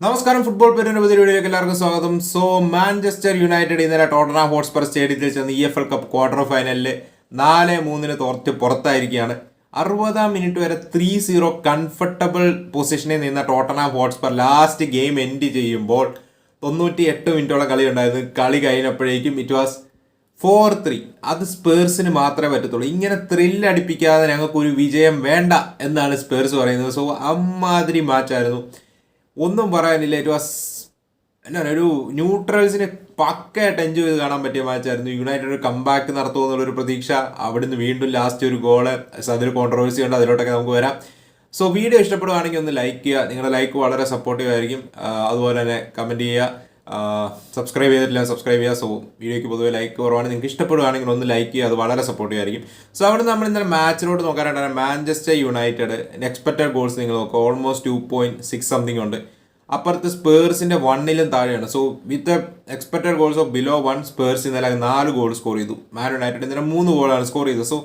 നമസ്കാരം. ഫുട്ബോൾ പേരിന്റെ പുതിയ വീഡിയോയിലേക്ക് എല്ലാവർക്കും സ്വാഗതം. സോ മാഞ്ചസ്റ്റർ യുണൈറ്റഡ് ഇന്നലെ ടോട്ടൻഹാം ഹോട്ട്സ്പർ സ്റ്റേഡിയത്തിൽ ചെന്ന് EFL കപ്പ് ക്വാർട്ടർ ഫൈനലിൽ 4-3 തോറ്റ് പുറത്തായിരിക്കുകയാണ്. 60-ാം മിനിറ്റ് വരെ 3-0 കംഫർട്ടബിൾ പൊസിഷനിൽ നിന്ന Tottenham Hotspur last game end ചെയ്യുമ്പോൾ 98 മിനിറ്റോളം കളി ഉണ്ടായിരുന്നു. കളി കഴിഞ്ഞപ്പോഴേക്കും ഇറ്റ് വാസ് 4-3. അത് സ്പേഴ്സിന് മാത്രമേ പറ്റത്തുള്ളൂ. ഇങ്ങനെ ത്രില്ലടിപ്പിക്കാതെ ഞങ്ങൾക്കൊരു വിജയം വേണ്ട എന്നാണ് സ്പേഴ്സ് പറയുന്നത്. സോ അമ്മാതിരി മാച്ചായിരുന്നു, ഒന്നും പറയാനില്ല. ഇറ്റ് വാസ് ഒരു ന്യൂട്രൽസിനെ പക്കയായിട്ട് എൻജോയ് ചെയ്ത് കാണാൻ പറ്റിയ മാച്ചായിരുന്നു. യുണൈറ്റഡ് ഒരു കംബാക്ക് നടത്തുമെന്നുള്ളൊരു പ്രതീക്ഷ, അവിടുന്ന് വീണ്ടും ലാസ്റ്റ് ഒരു ഗോള്, അതൊരു കോൺട്രവേഴ്സി ഉണ്ട്, അതിലോട്ടൊക്കെ നമുക്ക് വരാം. സോ വീഡിയോ ഇഷ്ടപ്പെടുവാണെങ്കിൽ ഒന്ന് ലൈക്ക് ചെയ്യുക. നിങ്ങളുടെ ലൈക്ക് വളരെ സപ്പോർട്ടീവ് ആയിരിക്കും. അതുപോലെ തന്നെ കമൻറ്റ് ചെയ്യുക. സബ്സ്ക്രൈബ് ചെയ്തിട്ടില്ല, സബ്സ്ക്രൈബ് ചെയ്യുക. സോ വീഡിയോയ്ക്ക് പൊതുവെ ലൈക്ക് കുറവാണ്. നിങ്ങൾക്ക് ഇഷ്ടപ്പെടുവാണെങ്കിൽ ഒന്ന് ലൈക്ക് ചെയ്യുക, അത് വളരെ സപ്പോർട്ടീവ് ആയിരിക്കും. സോ അവിടെ നമ്മൾ ഇന്നലെ മാച്ചിലോട്ട് നോക്കാനായിട്ടാണ്. മാഞ്ചസ്റ്റർ യുണൈറ്റഡ് എക്സ്പെക്റ്റഡ് ഗോൾസ് നിങ്ങൾ നോക്കുക, ഓൾമോസ്റ്റ് 2.6 സംതിങ് ഉണ്ട്. അപ്പുറത്ത് സ്പേഴ്സിന്റെ 1-ലും താഴെയാണ്. So with expected goals of below 1, Spurs ഇന്നലെ 4 ഗോൾ സ്കോർ ചെയ്തു. മാൻ യുണൈറ്റഡ് ഇന്നലെ 3 ഗോളാണ് സ്കോർ ചെയ്തത്. സോ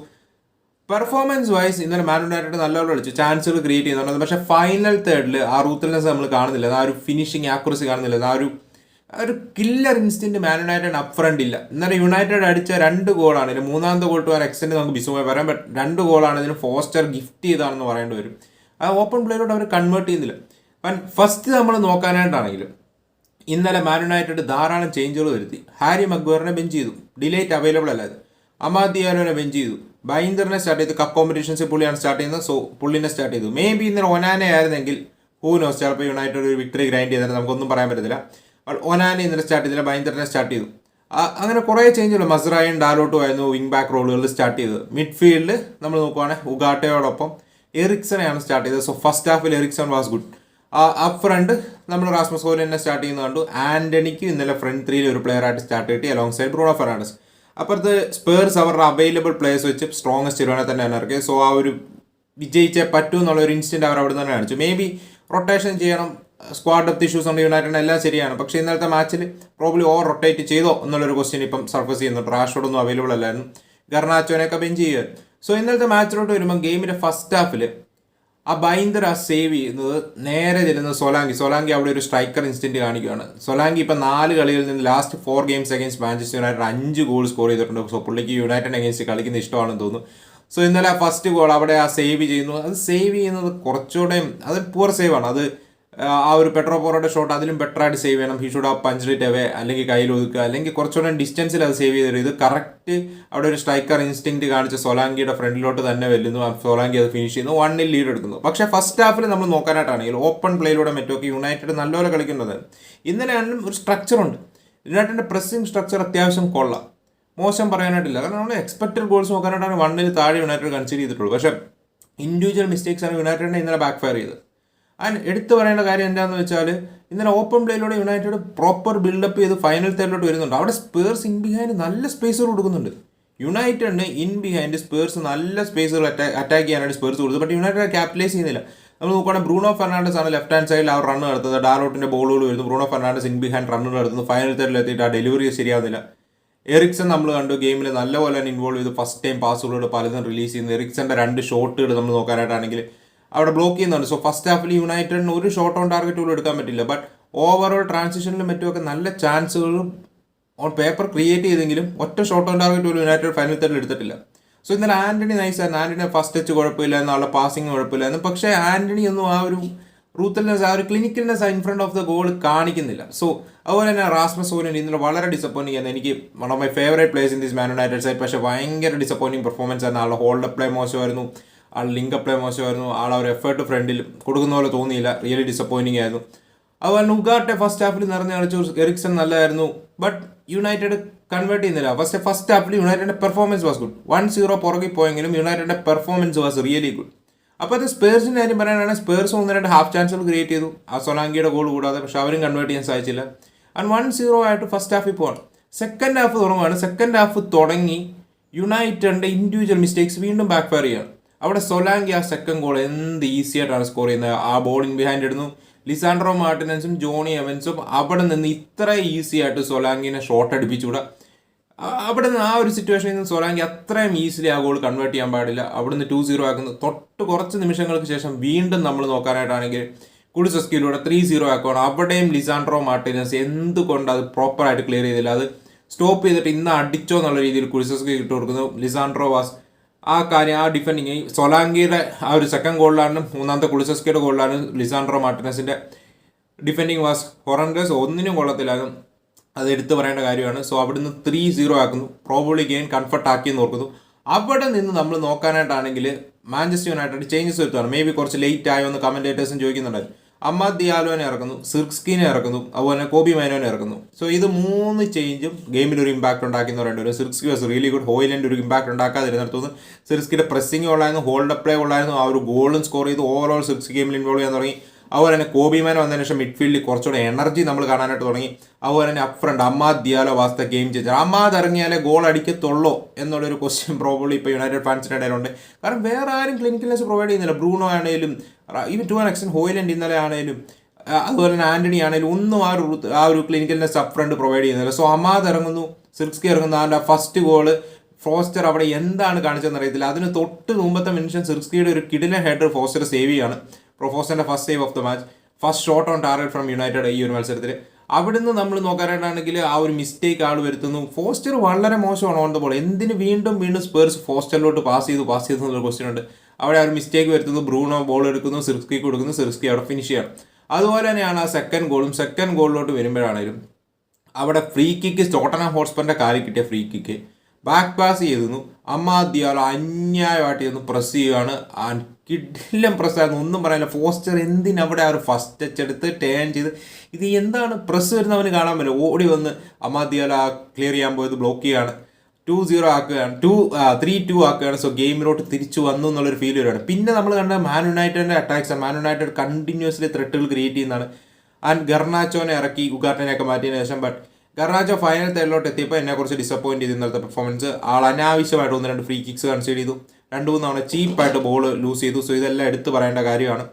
പെർഫോമൻസ് വൈസ് ഇന്നലെ മാൻ യുണൈറ്റഡ് നല്ലപോലെ കളിച്ചു, ചാൻസുകൾ ക്രിയേറ്റ് ചെയ്യുന്നുണ്ട്. പക്ഷേ ഫൈനൽ തേർഡിൽ ആ റൂത്ത്ലെസ് നമ്മൾ കാണുന്നില്ല, ആ ഒരു ഫിനിഷിങ് ആക്യുറസി കാണുന്നില്ല, ആ ഒരു killer instinct Man United up front ഇല്ല. ഇന്നലെ യുണൈറ്റഡ് അടിച്ച 2 ഗോളാണ്. ഇതിന് മൂന്നാമത്തെ ഗോൾ ടു ആ എക്സ്റ്റെൻഡ് നമുക്ക് ബിസുമായി പറയാം. ബട്ട് 2 ഗോളാണ് ഇതിന് ഫോസ്റ്റർ ഗിഫ്റ്റ് ചെയ്താണെന്ന് പറയേണ്ടി വരും. ആ ഓപ്പൺ പ്ലേയിലോട്ട് അവർ കൺവേർട്ട് ചെയ്യുന്നില്ല. ഫസ്റ്റ് നമ്മൾ നോക്കാനായിട്ടാണെങ്കിലും ഇന്നലെ മാൻ യുണൈറ്റഡ് ധാരാളം ചേഞ്ചുകൾ വരുത്തി. ഹാരി മഗ്വയറിനെ ബെഞ്ച് ചെയ്തു, ഡിലേറ്റ് അവൈലബിൾ അല്ലാതെ. അമാദ് ദിയാലോനെ ബെഞ്ച് ചെയ്തു. ബൈന്ദറിനെ സ്റ്റാർട്ട് ചെയ്തു. കപ്പ് കോമ്പറ്റീഷൻസ് പുള്ളിയാണ് സ്റ്റാർട്ട് ചെയ്യുന്നത്. സോ പുള്ളിനെ സ്റ്റാർട്ട് ചെയ്തു. മേ ബി ഇന്നലെ ഒനാനെ ആയിരുന്നെങ്കിൽ ഹൂനോസ് ചിലപ്പോൾ യുണൈറ്റഡ് ഒരു വിക്ടറി ഗ്രൈൻഡ് ചെയ്താൽ നമുക്കൊന്നും പറയാൻ പറ്റത്തില്ല. ഒനാനെ ഇന്നലെ സ്റ്റാർട്ട് ചെയ്തില്ല, ബൈന്ദറിനെ സ്റ്റാർട്ട് ചെയ്തു. അങ്ങനെ കുറേ ചേഞ്ചുകൾ. മസ്റായും ഡാലോട്ടും ആയിരുന്നു വിങ് ബാക്ക് റോളുകളിൽ സ്റ്റാർട്ട് ചെയ്തത്. മിഡ്ഫീൽഡിൽ നമ്മൾ നോക്കുവാണെങ്കിൽ ഉഗാട്ടയോടൊപ്പം എറിക്സണെയാണ് സ്റ്റാർട്ട് ചെയ്തത്. സോ ഫസ്റ്റ് ഹാഫിൽ Eriksen was good. Up front നമ്മൾ റാസ്മസ് ഹോയിലൻഡിനെ സ്റ്റാർട്ട് ചെയ്യുന്നത് കണ്ടു. ആന്റണിക്ക് ഇന്നലെ ഫ്രണ്ട് 3-ൽ ഒരു പ്ലെയർ ആയിട്ട് സ്റ്റാർട്ട് കിട്ടി, അലോങ് സൈഡ് ബ്രൂണോ ഫെർണാണ്ടസ്. അപ്പുറത്ത് സ്പേഴ്സ് അവരുടെ അവൈലബിൾ പ്ലേയേഴ്സ് വെച്ച് സ്ട്രോങ്ങസ്റ്റ് ഇലവനെ തന്നെയാണ് ഇറക്കിയത്. സോ ആ ഒരു വിജയിച്ചേ പറ്റൂ എന്നുള്ള ഒരു ഇൻസ്റ്റന്റ് അവർ അവിടെ തന്നെ കാണിച്ചു. മേ ബി റൊട്ടേഷൻ ചെയ്യണം, സ്ക്വാഡ് ഡെപ്ത് ഇഷ്യൂസ് ഉണ്ട് യുണൈറ്റഡ്, എല്ലാം ശരിയാണ്. പക്ഷേ ഇന്നലത്തെ മാച്ചിൽ പ്രോബ്ലി ഓവർ റൊട്ടേറ്റ് ചെയ്തോ എന്നുള്ളൊരു ക്വസ്റ്റ്യൻ ഇപ്പം സർഫസ് ചെയ്യുന്നുണ്ട്. റാഷ്ഫോർഡ് ഒന്നും അവൈലബിൾ അല്ലായിരുന്നു, ഗർണാച്ചോനെയൊക്കെ ബെഞ്ച് ചെയ്യുമായിരുന്നു. സോ ഇന്നലത്തെ മാച്ചിലോട്ട് വരുമ്പോൾ ഗെയിമിന്റെ ഫസ്റ്റ് ഹാഫിൽ ആ ബൈന്ദർ ആ സേവ് ചെയ്യുന്നത് നേരെ ചെല്ലുന്നത് സൊലാങ്കി അവിടെ ഒരു സ്ട്രൈക്കർ ഇൻസ്റ്റന്റ് കാണിക്കുകയാണ്. സൊലാങ്കി ഇപ്പം 4 കളികളിൽ നിന്ന് last 4 games against Manchester United 5 goal score ചെയ്തിട്ടുണ്ട്. സോ പുള്ളിക്ക് യുണൈറ്റഡ് അഗൈൻസ്റ്റ് കളിക്കുന്ന ഇഷ്ടമാണെന്ന് തോന്നുന്നു. സോ ഇന്നലെ ആ ഫസ്റ്റ് ഗോൾ അവിടെ ആ സേവ് ചെയ്യുന്നു. അത് സേവ് ചെയ്യുന്നത് കുറച്ചുകൂടെ അത് പൂർ സേവ് ആണ്. അത് ആ ഒരു പെട്രോ പോറോയുടെ ഷോട്ട് അതിലും ബെറ്റർ ആയിട്ട് സേവ് ചെയ്യണം. ഹി ഷുഡ് ആ പഞ്ച് ഇറ്റ് അവേ, അല്ലെങ്കിൽ കയ്യിൽ ഒതുക്കുക, അല്ലെങ്കിൽ കുറച്ചുകൂടെ ഡിസ്റ്റൻസിൽ അത് സേവ് ചെയ്ത് തരും. ഇത് കറക്റ്റ് അവിടെ ഒരു സ്ട്രൈക്കർ ഇൻസ്റ്റിങ് കാണിച്ച് സൊലാങ്കിയുടെ ഫ്രണ്ടിലോട്ട് തന്നെ വെല്ലുന്നു. സൊലാങ്കി അത് ഫിനിഷ് ചെയ്യുന്നു, 1-ൽ ലീഡ് എടുക്കുന്നു. പക്ഷേ ഫസ്റ്റ് ഹാഫിൽ നമ്മൾ നോക്കാനായിട്ടാണെങ്കിൽ ഓപ്പൺ പ്ലേയിലൂടെ മറ്റൊക്കെ യുണൈറ്റഡ് നല്ലപോലെ കളിക്കുന്നത്. ഇന്നലെ ആണെങ്കിലും ഒരു സ്ട്രക്ചറുണ്ട്. യുണൈറ്റഡിന്റെ പ്രസ്സിംഗ് സ്ട്രക്ചർ അത്യാവശ്യം കൊള്ളാം, മോശം പറയാനായിട്ടില്ല. കാരണം നമ്മൾ എക്സ്പെക്റ്റഡ് ഗോൾസ് നോക്കാനായിട്ടാണ് 1-ൽ താഴെ യുണൈറ്റഡ് കൺസിഡർ ചെയ്തിട്ടുള്ളൂ. പക്ഷേ ഇൻഡിവിജ്വൽ മിസ്റ്റേക്സ് ആണ് യുണൈറ്റഡിനെ ഇന്നലെ ബാക്ക് ഫയർ ചെയ്തത്. ആൻഡ് എടുത്തു പറയേണ്ട കാര്യം എന്താണെന്ന് വെച്ചാൽ ഇന്നലെ ഓപ്പൺ പ്ലേയിലൂടെ യുണൈറ്റഡ് പ്രോപ്പർ ബിൽഡപ്പ് ചെയ്ത് ഫൈനൽ തേർഡിലോട്ട് വരുന്നുണ്ട്. അവിടെ സ്പേഴ്സ് ഇൻ ബിഹൈൻഡ് നല്ല സ്പേസുകൾ കൊടുക്കുന്നുണ്ട്. യുണൈറ്റഡിന് ഇൻ ബിഹൈൻഡ് സ്പേഴ്സ് നല്ല സ്പേസുകൾ അറ്റാക്ക് ചെയ്യാനായിട്ട് സ്പേഴ്സ് കൊടുത്തു. ബട്ട് യുണൈറ്റഡ് ക്യാപിറ്റലൈസ് ചെയ്യുന്നില്ല. നമ്മൾ നോക്കുകയാണെങ്കിൽ ബ്രൂണോ ഫെർണാണ്ടസ് ആണ് ലെഫ്റ്റ് ഹാൻഡ് സൈഡിൽ ആ റൺ നടത്തുന്നത്. ഡാലോട്ടിന്റെ ബോളുകൾ വരുന്നു, ബ്രൂണോ ഫെർണാണ്ടസ് ഇൻ ബിഹൈൻഡ് റണ്ണുകൾ നടത്തുന്നു. ഫൈനൽ തേർഡിൽ എത്തിയിട്ട് ആ ഡെലിവറി ശരിയാവുന്നില്ല. എറിക്സൺ നമ്മൾ കണ്ടു ഗെയിമിൽ നല്ലപോലെ തന്നെ ഇൻവോൾവ് ചെയ്ത് ഫസ്റ്റ് ടൈം പാസുകളോട് പലതും റിലീസ് ചെയ്യുന്നു. എറിക്സന്റെ 2 ഷോട്ടുകൾ നമ്മൾ നോക്കാനായിട്ടാണെങ്കിൽ അവിടെ ബ്ലോക്ക് ചെയ്യുന്നുണ്ട്. സോ ഫസ്റ്റ് ഹാഫിൽ യുണൈറ്റഡിന് ഒരു ഷോട്ട് ഓൺ ടാർഗറ്റ് പോലും എടുക്കാൻ പറ്റില്ല. ബട്ട് ഓവറോൾ ട്രാൻസിഷനിലും മറ്റുമൊക്കെ നല്ല ചാൻസുകളും ഓൺ പേപ്പർ ക്രിയേറ്റ് ചെയ്തെങ്കിലും ഒറ്റ ഷോട്ട് ഓൺ ടാർഗറ്റ് പോലും യുണൈറ്റഡ് ഫൈനൽ തേർഡിൽ എടുത്തിട്ടില്ല. സോ ഇന്നലെ ആന്റണി നൈസായിരുന്നു. ആന്റണി ഫസ്റ്റ് ടച്ച് കുഴപ്പമില്ല, എന്നുള്ള പാസിംഗ് കുഴപ്പമില്ലായിരുന്നു. പക്ഷേ ആന്റണി ഒന്നും ആ ഒരു റൂത്തൽനെസ്, ആ ഒരു clinicalness in front of the goal കാണിക്കുന്നില്ല. സോ അതുപോലെ തന്നെ റാസ്മസ് ഹോയിലൻഡ് ഇന്നലെ വളരെ ഡിസപ്പോയിന്റിംഗ് ആണ്. എനിക്ക് one of my favourite players in this Man United side. പക്ഷേ ഭയങ്കര ഡിസപ്പോയിന്റിംഗ് പെർഫോമൻസ് ആയിരുന്നു. ആളുടെ ഹോൾഡ് പ്ലേ മോശമായിരുന്നു, ആൾ ലിങ്ക് പ്ലേ മോശമായിരുന്നു, ആൾ ഒരു എഫേർട്ട് ഫ്രണ്ടിൽ കൊടുക്കുന്ന പോലെ തോന്നിയില്ല. റിയലി ഡിസപ്പോയിന്റിംഗ് ആയിരുന്നു. അതുപോലെ ഉഗാട്ടെ ഫസ്റ്റ് ഹാഫിൽ നിറഞ്ഞു കളിച്ചു. എറിക്സൺ നല്ലതായിരുന്നു, ബട്ട് യുണൈറ്റഡ് കൺവേർട്ട് ചെയ്യുന്നില്ല. ഫസ്റ്റ് ഹാഫിൽ യുണൈറ്റഡിന്റെ പെർഫോമൻസ് വാസ് ഗുഡ്. 1-0 പുറകിൽ പോയെങ്കിലും യുണൈറ്റഡിന്റെ പെർഫോമൻസ് വാസ് റിയലി ഗുഡ്. അപ്പോൾ അത് സ്പേഴ്സിന്റെ കാര്യം പറയാനാണ്. സ്പേഴ്സ് 1-2 ഹാഫ് ചാൻസുകൾ ക്രിയേറ്റ് ചെയ്തു, ആ സൊലാങ്കിയുടെ ഗോൾ കൂടാതെ. പക്ഷെ അവരും കൺവേർട്ട് ചെയ്യാൻ സാധിച്ചില്ല. ആൻഡ് 1-0 ആയിട്ട് ഫസ്റ്റ് ഹാഫിൽ പോവാണ്. സെക്കൻഡ് ഹാഫ് തുടങ്ങുകയാണ്. സെക്കൻഡ് ഹാഫ് തുടങ്ങി യുണൈറ്റഡിന്റെ ഇൻഡിവിജ്വൽ മിസ്റ്റേക്സ് വീണ്ടും ബാക്ക് ഫയർ ചെയ്യുകയാണ്. അവിടെ സൊലാങ്കി ആ സെക്കൻഡ് ഗോൾ എന്ത് ഈസി ആയിട്ടാണ് സ്കോർ ചെയ്യുന്നത്. ആ ബോളിംഗ് ബിഹൈൻഡ് ഇടുന്നു. ലിസാൻഡ്രോ മാർട്ടിനൻസും ജോണി എവൻസും അവിടെ നിന്ന് ഇത്ര ഈസി ആയിട്ട് സൊലാങ്കിനെ ഷോട്ട് അടിപ്പിച്ചുകൂടാ. അവിടെ നിന്ന് ആ ഒരു സിറ്റുവേഷനിൽ നിന്ന് സൊലാങ്കി അത്രയും ഈസിലി ആ ഗോൾ കൺവേർട്ട് ചെയ്യാൻ പാടില്ല. അവിടുന്ന് 2-0 ആക്കുന്നത്. തൊട്ട് കുറച്ച് നിമിഷങ്ങൾക്ക് ശേഷം വീണ്ടും നമ്മൾ നോക്കാനായിട്ടാണെങ്കിൽ കുളിസസ്കിയിലൂടെ 3-0 ആക്കുവാണ്. അവിടെയും ലിസാൻഡ്രോ മാർട്ടിനസ് എന്തുകൊണ്ട് അത് പ്രോപ്പറായിട്ട് ക്ലിയർ ചെയ്തില്ല, അത് സ്റ്റോപ്പ് ചെയ്തിട്ട് ഇന്ന് അടിച്ചോ എന്നുള്ള രീതിയിൽ കുളിസസ്കി ഇട്ട് കൊടുക്കുന്നു. ലിസാൻഡ്രോ വാസ് ആ കാര്യം, ആ ഡിഫെൻഡിങ് സൊലാങ്കിയുടെ ആ ഒരു സെക്കൻഡ് ഗോളിലാണ്, മൂന്നാമത്തെ കുളിസസ്കിയുടെ ഗോളിലാണ് ലിസാൻഡ്രോ മാർട്ടിനസിന്റെ ഡിഫെൻഡിങ് വാസ് ഹൊറൻഡസ്, ഒന്നിനും കൊള്ളത്തില്ലാകും, അത് എടുത്തു പറയേണ്ട കാര്യമാണ്. സോ അവിടുന്ന് 3-0 ആക്കുന്നു, പ്രോബബ്ലി ഗെയിം കൺഫർട്ട് ആക്കിയെന്ന് ഓർക്കുന്നു. അവിടെ നിന്ന് നമ്മൾ നോക്കാനായിട്ടാണെങ്കിൽ മാഞ്ചസ്റ്റർ യുണൈറ്റഡ് ചേഞ്ചസ് വരുത്തുകയാണ്. മേ ബി കുറച്ച് ലേറ്റ് ആയോ എന്ന് കമന്റേറ്റേഴ്സും ചോദിക്കുന്നുണ്ടായിരുന്നു. അമ്മാദ് ദിയാലോനെ ഇറക്കുന്നു, സിർക്സ്കിനെ ഇറക്കുന്നു, അതുപോലെ തന്നെ കോബി മൈനോനെ ഇറക്കുന്നു. സോ ഇത് 3 ചേഞ്ചും ഗെയിമിൽ ഒരു ഇമ്പാക്ട് ഉണ്ടാക്കുന്ന രണ്ടുപേരും. സിർക്സ്കി വാസ് റിയലി ഗുഡ്, ഹോയിലൻഡ് ഒരു ഇമ്പാക്ട് ഉണ്ടാക്കാതിരുന്നിടത്തുനിന്ന് സിർക്സ്കിയുടെ പ്രസ്സിംഗ് ഉള്ളായിരുന്നു, ഹോൾഡ് പ്ലേ ഉള്ളായിരുന്നു, ആ ഒരു ഗോളും സ്കോർ ചെയ്ത് ഓവറോൾ സിർക്സ് ഗെയിമിൽ ഇൻവോൾവ് ചെയ്യാൻ തുടങ്ങി. അതുപോലെ തന്നെ കോബി മാൻ വന്നതിന് ശേഷം മിഡ്ഫീൽഡിൽ കുറച്ചുകൂടെ എനർജി നമ്മൾ കാണാനായിട്ട് തുടങ്ങി. അതുപോലെ തന്നെ up front Amad Diallo was the game changer. Amad ഇറങ്ങിയാലേ ഗോൾ അടിക്കത്തുള്ളൂ എന്നുള്ളൊരു ക്വസ്റ്റ്യൻ പ്രോബ്ലി ഇപ്പോൾ യുണൈറ്റഡ് ഫാൻസിൻ്റെ ഇടയിലുണ്ട്. കാരണം വേറെ ആരും ക്ലിനിക്കൽനെസ് പ്രൊവൈഡ് ചെയ്യുന്നില്ല. ബ്രൂണോ ആണെങ്കിലും even to an extent Hojlund ഇന്നലെ ആണെങ്കിലും അതുപോലെ തന്നെ ആന്റണി ആണെങ്കിലും ഒന്നും ആ ഒരു ക്ലിനിക്കൽനെസ് അപ്പ് ഫ്രണ്ട് പ്രൊവൈഡ് ചെയ്യുന്നില്ല. സോ അമ്മാദ് ഇറങ്ങുന്നു, സിർക്സ്കി ഇറങ്ങുന്നു. അതിൻ്റെ ഫസ്റ്റ് ഗോള് ഫോസ്റ്റർ അവിടെ എന്താണ് കാണിച്ചതെന്ന് അറിയത്തില്ല. അതിന് തൊട്ട് മുമ്പത്തെ നിമിഷം സിർക്സ്കിയുടെ ഒരു കിടിലൻ ഹെഡർ ഫോസ്റ്റർ സേവ് ചെയ്യാണ്. ഫോസ്റ്ററിന്റെ first save of the match, first shot on target from United ഈ ഒരു മത്സരത്തിൽ. അവിടുന്ന് നമ്മൾ നോക്കാനായിട്ടാണെങ്കിൽ ആ ഒരു മിസ്റ്റേക്ക് ആൾ വരുത്തുന്നു. ഫോസ്റ്റർ വളരെ മോശമാണ് ഓൺ ദ ബോൾ. എന്തിന് വീണ്ടും സ്പേഴ്സ് ഫോസ്റ്ററിലോട്ട് പാസ് ചെയ്തു എന്നുള്ള ക്വസ്റ്റ്യൻ ഉണ്ട്. അവിടെ ആ ഒരു മിസ്റ്റേക്ക് വരുത്തുന്നു. ബ്രൂണോ ബോൾ എടുക്കുന്നു, സിർക്സ്കി കൊടുക്കുന്നു, സിർക്സ്കി അവിടെ ഫിനിഷ് ചെയ്യണം. അതുപോലെ തന്നെയാണ് ആ സെക്കൻഡ് ഗോളിലോട്ട് വരുമ്പോഴാണെങ്കിലും അവിടെ ഫ്രീ കിക്ക് ടോട്ടൻഹാം ഹോട്ട്സ്പറിന്റെ കാലിൽ കിട്ടിയ ഫ്രീ കിക്ക് ബാക്ക് പാസ് ചെയ്തിരുന്നു. അമ്മാദ് ദിയാലോ അന്യായമായിട്ട് ചെന്ന് പ്രസ് ചെയ്യുകയാണ്. കിഡിലും പ്രസ്സായിരുന്നു, ഒന്നും പറയാനില്ല. ഫോസ്റ്റർ എന്തിനവിടെ ആ ഒരു ഫസ്റ്റ് ടച്ച് എടുത്ത് ടേൺ ചെയ്ത് ഇത് എന്താണ് പ്രസ് വരുന്നവന് കാണാൻ പറ്റില്ല. ഓടി വന്ന് അമ്മാദ് ദിയാലോ ക്ലിയർ ചെയ്യാൻ പോയത് ബ്ലോക്ക് ചെയ്യുകയാണ്. 2-0 ആക്കുകയാണ്, 3-2 ആക്കുകയാണ്. സോ ഗെയിമിലോട്ട് തിരിച്ചു വന്നു എന്നുള്ളൊരു ഫീൽ വരുവാണ്. പിന്നെ നമ്മൾ കണ്ട മാൻ യുണൈറ്റഡിന്റെ അറ്റാക്സ്, മാൻ യുണൈറ്റഡ് കണ്ടിന്യൂസ്ലി ത്രെട്ടുകൾ ക്രിയേറ്റ് ചെയ്യുന്നതാണ്. ആൻഡ് ഗർനാച്ചോനെ ഇറക്കി ഉഗാർട്ടനെയൊക്കെ മാറ്റിയതിനു ശേഷം ബട്ട് ഗർനാച്ചോ ഫൈനൽ തേർഡിലോട്ട് എത്തിയപ്പോൾ എന്നെ കുറച്ച് ഡിസപ്പോയിന്റ് ചെയ്തു ഇന്നലത്തെ പെർഫോമൻസ്. ആൾ അനാവശ്യമായിട്ട് 1-2 ഫ്രീ കിക്സ് കൺസീഡ് ചെയ്തു, 2-3 തവണ ചീപ്പായിട്ട് ബോൾ ലൂസ് ചെയ്തു. സോ ഇതെല്ലാം എടുത്ത് പറയേണ്ട കാര്യമാണ്.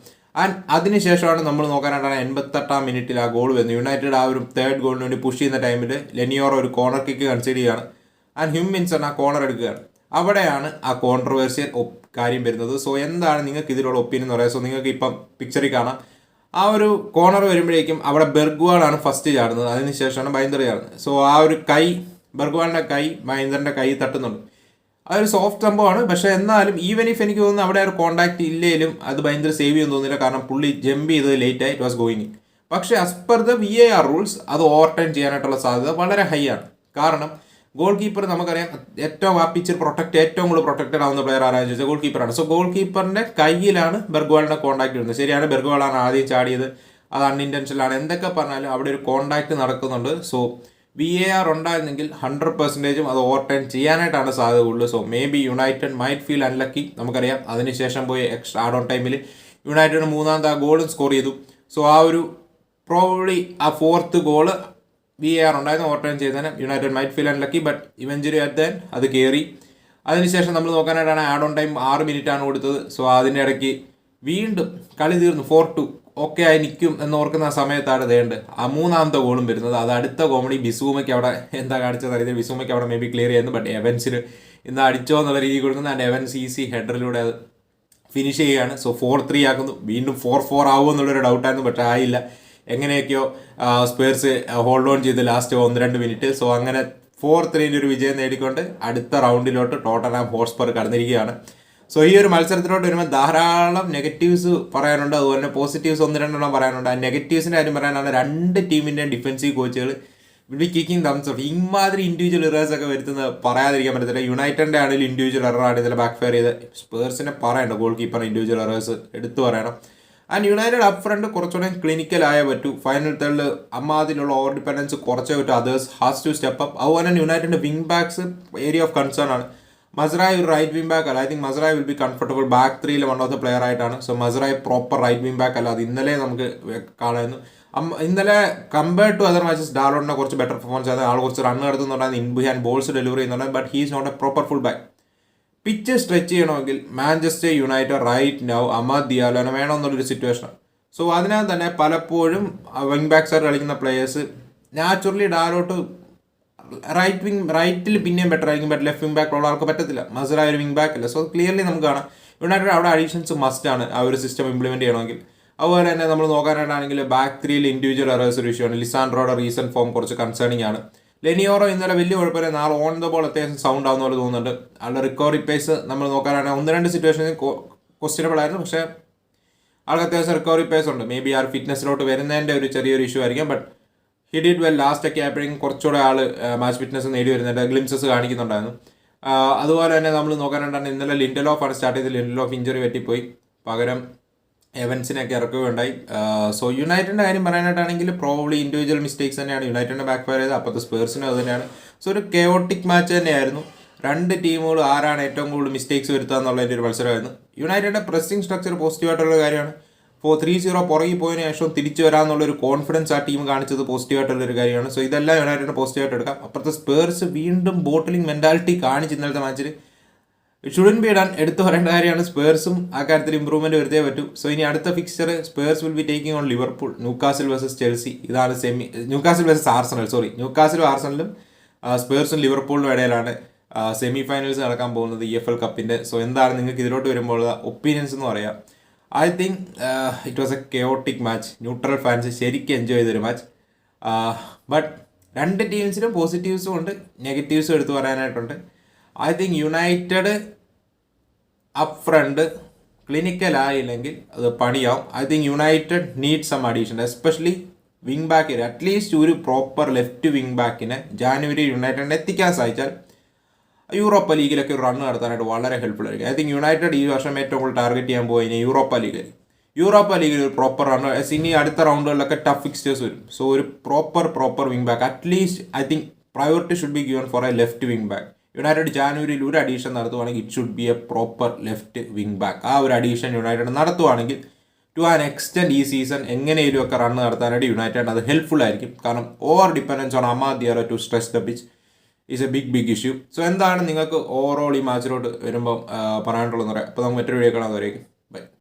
ആൻഡ് അതിനുശേഷമാണ് നമ്മൾ നോക്കാനായിട്ടാണ് 88-ാം മിനിറ്റിൽ ആ ഗോൾ വരുന്നത്. യുണൈറ്റഡ് ആ ഒരു തേർഡ് ഗോളിന് വേണ്ടി പുഷ് ചെയ്യുന്ന ടൈമിൽ ലെനിയോറോ ഒരു കോർണർ കിക്ക് കൺസീഡ് ചെയ്യുകയാണ്. ആൻഡ് ഹ്യൂമിൻസൺ ആ കോർണർ എടുക്കുകയാണ്. അവിടെയാണ് ആ കോൺട്രവേഴ്സ്യൽ കാര്യം വരുന്നത്. സോ എന്താണ് നിങ്ങൾക്ക് ഇതിലുള്ള ഒപ്പീനിയൻ എന്ന് പറയുക? സോ നിങ്ങൾക്ക് ഇപ്പം പിക്ചറിൽ കാണാം, ആ ഒരു കോർണർ വരുമ്പോഴേക്കും അവിടെ ബെർഗ്വാളാണ് ഫസ്റ്റ് ചാടുന്നത്, അതിനുശേഷമാണ് മഹീന്ദർ ചാടുന്നത്. സോ ആ ഒരു കൈ, ബെർഗ്വാളിൻ്റെ കൈ മഹീന്ദറിൻ്റെ കൈ തട്ടുന്നുണ്ട്. അതൊരു സോഫ്റ്റ് സംഭവമാണ്. പക്ഷേ എന്നാലും ഈവൻ ഇഫ് എനിക്ക് തോന്നുന്നു അവിടെ ഒരു കോൺടാക്ട് ഇല്ലേലും അത് ഭയങ്കര സേവ് ചെയ്യുമെന്ന് തോന്നുന്നില്ല. കാരണം പുള്ളി ജമ്പ് ചെയ്തത് ലേറ്റായി, ഇറ്റ് വാസ് ഗോയിങ്. പക്ഷേ as per the VAR rules അത് ഓവർ ടൈം ചെയ്യാനായിട്ടുള്ള സാധ്യത വളരെ ഹൈ ആണ്. കാരണം ഗോൾ കീപ്പർ നമുക്കറിയാം ഏറ്റവും ആ പിച്ചിൽ ഏറ്റവും കൂടുതൽ പ്രൊട്ടക്റ്റഡ് ആവുന്ന പ്ലെയർ ആരാന്ന് ചോദിച്ചാൽ ഗോൾ കീപ്പറാണ്. സോ ഗോൾ കീപ്പറിന്റെ കയ്യിലാണ് ബെർഗ്വാളിന്റെ കോൺടാക്ട് വരുന്നത്. ശരിയാണ്, ബെർഗ്വാളാണ് ആദ്യം ചാടിയത്, അത് അൺഇൻറ്റൻഷനലാണ്. എന്തൊക്കെ പറഞ്ഞാലും അവിടെ ഒരു കോൺടാക്ട് നടക്കുന്നുണ്ട്. സോ VAR ഉണ്ടായിരുന്നെങ്കിൽ 100% അത് ഓവർ ടൈം ചെയ്യാനായിട്ടാണ് സാധ്യത ഉള്ളത്. So may be United might feel unlucky. നമുക്കറിയാം അതിനുശേഷം പോയി എക്സ്ട്രാ ആഡ് ഓൺ ടൈമിൽ യുണൈറ്റഡ് മൂന്നാമത്തെ ആ ഗോളും സ്കോർ ചെയ്തു. സോ ആ ഒരു പ്രോബ്ലി ആ ഫോർത്ത് ഗോള് VAR ഉണ്ടായിരുന്നു, ഓവർ ടൈം ചെയ്തതിന് United might feel unlucky. But eventually at then അത് കയറി. അതിനുശേഷം നമ്മൾ നോക്കാനായിട്ടാണ് ആഡ് ഓൺ ടൈം 6 മിനിറ്റാണ് കൊടുത്തത്. സോ അതിൻ്റെ ഇടയ്ക്ക് വീണ്ടും കളി തീർന്നു, 4-2 ഓക്കെ ആയി നിൽക്കും എന്നോർക്കുന്ന ആ സമയത്താണ് വേണ്ടത് ആ മൂന്നാമത്തെ ഗോളും വരുന്നത്. അത് അടുത്ത കോമഡി ബിസൂമയ്ക്ക് അവിടെ എന്താ കാണിച്ചത് അറിയാം. ബിസൂമയ്ക്ക് അവിടെ മേ ബി ക്ലിയർ ചെയ്യുന്നു, ബട്ട് എവൻസിന് ഇന്ന് അടിച്ചോ എന്നുള്ള രീതി കൊടുക്കുന്നത്. ആൻഡ് എവൻസ് ഈസി ഹെഡറിലൂടെ അത് ഫിനിഷ് ചെയ്യുകയാണ്. സോ 4-3 ആക്കുന്നു. വീണ്ടും 4-4 ആവുമോ എന്നുള്ളൊരു ഡൗട്ടായിരുന്നു, ബട്ട് ആയില്ല. എങ്ങനെയൊക്കെയോ സ്പേഴ്സ് ഹോൾഡ് ഓൺ ചെയ്ത് ലാസ്റ്റ് 1-2 മിനിറ്റ്. സോ അങ്ങനെ 4-3 ഒരു വിജയം നേടിക്കൊണ്ട് അടുത്ത റൗണ്ടിലോട്ട് ടോട്ടൻഹാം ഹോട്ട്സ്പർ കടന്നിരിക്കുകയാണ്. സോ ഈ ഒരു മത്സരത്തിലോട്ട് വരുമ്പോൾ ധാരാളം നെഗറ്റീവ്സ് പറയാനുണ്ട്, അതുപോലെ തന്നെ പോസിറ്റീവ്സ് 1-2 പറയാനുണ്ട്. ആ നെഗറ്റീവ്സിൻ്റെ കാര്യം പറയാനാണ്, 2 ടീമിൻ്റെയും ഡിഫൻസീവ് കോച്ചുകൾ will be kicking thumbs of. ഇമാതിരി ഇൻഡിവിജ്വൽ എറേഴ്സ് ഒക്കെ വരുത്തുന്നത് പറയാതിരിക്കാൻ പറ്റത്തില്ല. യുണൈറ്റഡിൻ്റെ ആണെങ്കിലും ഇൻഡിവിജ്വൽ എററാണ് ഇതിൽ ബാക്ക് ഫയർ ചെയ്ത്. സ്പേഴ്സിനെ പറയണ്ട, ഗോൾ കീപ്പറിന് ഇൻഡിവിജ്വൽ എറേഴ്സ് എടുത്തു പറയണം. ആൻഡ് യുണൈറ്റഡ് അപ്പ് ഫ്രണ്ട് കുറച്ചുകൂടെ ക്ലിനിക്കൽ ആയേ പറ്റൂ. ഫൈനൽ തേർഡിൽ അമ്മാതിലുള്ള ഓവർ ഡിപ്പെൻഡൻസ് കുറച്ചേ പറ്റൂ. Others has to step up. അതുപോലെ തന്നെ യുണൈറ്റഡിൻ്റെ wing backs area of concern ആണ്. മസ്റായി ഒരു റൈറ്റ് വിങ് ബാക്ക് അല്ല. I think Mazraoui will be comfortable back 3 one of the player ആയിട്ടാണ്. So Mazraoui proper right wing back അല്ല. അത് ഇന്നലെ നമുക്ക് കാണുന്നു. ഇന്നലെ കമ്പയർഡ് ടു അതർ മാച്ചസ് ഡാലോണിനെ കുറച്ച് ബെറ്റർ പെർഫോമൻസ് ആയിരുന്നു. ആൾ കുറച്ച് റൺ എടുത്തുന്നുണ്ടായിരുന്നു, ഇൻ ബിഹൈൻഡ് ബോൾസ് ഡെലിവറി ചെയ്യുന്നുണ്ട്. But he's not a proper full back. Pitch stretch ചെയ്യണമെങ്കിൽ Manchester United right now Amad ദിയാലോനെ വേണമെന്നുള്ളൊരു സിറ്റുവേഷനാണ്. സോ അതിനാൽ തന്നെ പലപ്പോഴും വിങ് ബാക്സ് ആയിട്ട് കളിക്കുന്ന പ്ലേയേഴ്സ് നാച്ചുറലി ഡാലോട്ട് റൈറ്റിൽ പിന്നെയും ബെറ്റർ ആയിരിക്കും. ബട്ട് ലെഫ്റ്റ് വിങ് ബാക്ക് ഉള്ള ആൾക്ക് പറ്റത്തില്ല. മസ്റായി ഒരു വിങ് ബാക്ക് അല്ല. സോ ക്ലിയർലി നമുക്ക് കാണാം യുണൈറ്റഡ് അവിടെ അഡീഷൻസ് മസ്റ്റ് ആണ് ആ ഒരു സിസ്റ്റം ഇംപ്ലിമെൻറ്റ് ചെയ്യണമെങ്കിൽ. അതുപോലെ തന്നെ നമ്മൾ നോക്കാനായിട്ടാണെങ്കിൽ ബാക്ക് ത്രീയിൽ ഇൻഡിവിജ്വൽ എറേഴ്സ് ഒരു ഇഷ്യൂ ആണ്. ലിസാൻഡ്രോയുടെ റീസെന്റ് ഫോം കുറച്ച് കൺസേണിംഗ് ആണ്. ലെനിയോറോ ഇന്നലെ വലിയ കുഴപ്പമില്ല, നാളെ ഓൺ ദ ബോൾ അത്യാവശ്യം സൗണ്ട് ആവുന്ന പോലെ തോന്നുന്നുണ്ട്. ആളുടെ റിക്കവറി പേസ് നമ്മൾ നോക്കാനാണെങ്കിൽ 1-2 സിറ്റുവേഷനിൽ ക്വസ്റ്റ്യനബിൾ ആയിരുന്നു, പക്ഷേ ആൾക്ക് അത്യാവശ്യം റിക്കവറി പേസ് ഉണ്ട്. മേ ബി ആ ഫിറ്റ്നസ്സിലോട്ട് വരുന്നതിൻ്റെ ഒരു ചെറിയൊരു ഇഷ്യൂ ആയിരിക്കും. But he did well. Last ഒക്കെ ആയപ്പോഴേക്കും കുറച്ചുകൂടെ ആൾ മാച്ച് ഫിറ്റ്നസ് നേടി വരുന്നുണ്ട്, ഗ്ലിംസസ് കാണിക്കുന്നുണ്ടായിരുന്നു. അതുപോലെ തന്നെ നമ്മൾ നോക്കാനുണ്ടാണ് ഇന്നലെ ലിൻഡലോഫാണ് സ്റ്റാർട്ട് ചെയ്ത്. ലിൻഡലോഫ് ഇഞ്ചറി പറ്റിപ്പോയി, പകരം എവൻസിനെയൊക്കെ ഇറക്കുകയുണ്ടായി. സോ യുണൈറ്റഡിൻ്റെ കാര്യം പറയാനായിട്ടാണെങ്കിൽ പ്രോബ്ലി ഇൻഡിവിജ്വൽ മിസ്റ്റേക്സ് തന്നെയാണ് യുണൈറ്റഡിൻ്റെ ബാക്ക് ഫയർ ചെയ്തത്. അപ്പോഴത്തെ സ്പേഴ്സിനും അത് തന്നെയാണ്. സോ ഒരു കെയോട്ടിക് മാച്ച് തന്നെയായിരുന്നു. രണ്ട് ടീമുകൾ ആരാണ് ഏറ്റവും കൂടുതൽ മിസ്റ്റേക്സ് വരുത്തുക എന്നുള്ളതിൻ്റെ ഒരു മത്സരമായിരുന്നു. യുണൈറ്റഡിൻ്റെ പ്രസ്സിംഗ് സ്ട്രക്ചർ പോസിറ്റീവായിട്ടുള്ള കാര്യമാണ്. 3-0 പുറകെ പോയതിനു ശേഷം തിരിച്ചു വരാമെന്നുള്ളൊരു കോൺഫിഡൻസ് ആ ടീം കാണിച്ചത് പോസിറ്റീവായിട്ടുള്ളൊരു കാര്യമാണ്. സോ ഇതെല്ലാം യുണൈറ്റഡിന് പോസിറ്റീവായിട്ട് എടുക്കാം. അപ്പുറത്തെ സ്പേഴ്സ് വീണ്ടും ബോട്ടിലിംഗ് മെൻറ്റാലിറ്റി കാണിച്ച് ഇന്നലത്തെ മാച്ചിൽ ഷുഡൻ ബി ഡൺ. എടുത്തു പറയേണ്ട കാര്യമാണ്. സ്പേഴ്സും ആ കാര്യത്തിൽ ഇമ്പ്രൂവ്മെൻറ്റ് വരുത്തേ പറ്റൂ. സോ ഇനി അടുത്ത fixture Spurs will be taking on Liverpool, Newcastle versus Chelsea. ഇതാണ് ന്യൂകാസിൽ വേഴ്സസ് ആർസണൽ. ന്യൂകാസിലും ആർസണലും സ്പേഴ്സും ലിവർപൂളിനും ഇടയിലാണ് സെമി ഫൈനൽസ് നടക്കാൻ പോകുന്നത് EFL കപ്പിൻ്റെ. സോ എന്താണ് നിങ്ങൾക്ക് ഇതിലോട്ട് വരുമ്പോൾ ഒപ്പീനിയൻസ് എന്ന് പറയാം. I think it was a chaotic match. Neutral fans ശരിക്കും എൻജോയ് ചെയ്തൊരു മാച്ച്. ബട്ട് രണ്ട് ടീംസിനും പോസിറ്റീവ്സും ഉണ്ട്, നെഗറ്റീവ്സും എടുത്തു പറയാനായിട്ടുണ്ട്. I think United up front ക്ലിനിക്കലായില്ലെങ്കിൽ അത് പണിയാവും. I think United need some addition, especially wing ബാക്കിന്. അറ്റ്ലീസ്റ്റ് ഒരു പ്രോപ്പർ ലെഫ്റ്റ് വിങ് ബാക്കിനെ ജാനുവരി യുണൈറ്റഡിനെ എത്തിക്കാൻ സാധിച്ചാൽ യൂറോപ്പ ലീഗിലൊക്കെ ഒരു റൺ നടത്താനായിട്ട് വളരെ ഹെൽപ്ഫുൾ ആയിരിക്കും. ഐ തിങ്ക് യുണൈറ്റഡ് ഈ വർഷം ഏറ്റവും കൂടുതൽ ടാർഗറ്റ് ചെയ്യാൻ പോയി യൂറോപ്പ ലീഗിൽ ഒരു പ്രോപ്പർ റൺ. ഇനി അടുത്ത റൗണ്ടുകളിലൊക്കെ ടഫ് ഫിക്സ്റ്റേഴ്സ് വരും. സോ ഒരു proper wing back at least I think priority should be given for a left wing back. United ജാനുവരിയിൽ ഒരു അഡീഷൻ നടത്തുവാണെങ്കിൽ it should be a proper left wing back. ആ ഒരു അഡീഷൻ യുണൈറ്റഡ് നടത്തുവാണെങ്കിൽ ടു ആൻ എക്സ്റ്റെൻഡ് ഈ season എങ്ങനെയും ഒക്കെ run നടത്താനായിട്ട് യുണൈറ്റഡ് അത് ഹെൽപ്ഫുൾ ആയിരിക്കും. കാരണം over dependence on Amad Diallo to stress the pitch is a big issue. So എന്താണ് നിങ്ങൾക്ക് ഓവറോൾ ഈ മാച്ചിലോട്ട് വരുമ്പോൾ പറയാനുള്ളതെന്ന് പറയാം. അപ്പോൾ നമുക്ക് മറ്റൊരു വീഡിയോ കാണാൻ. ബൈ.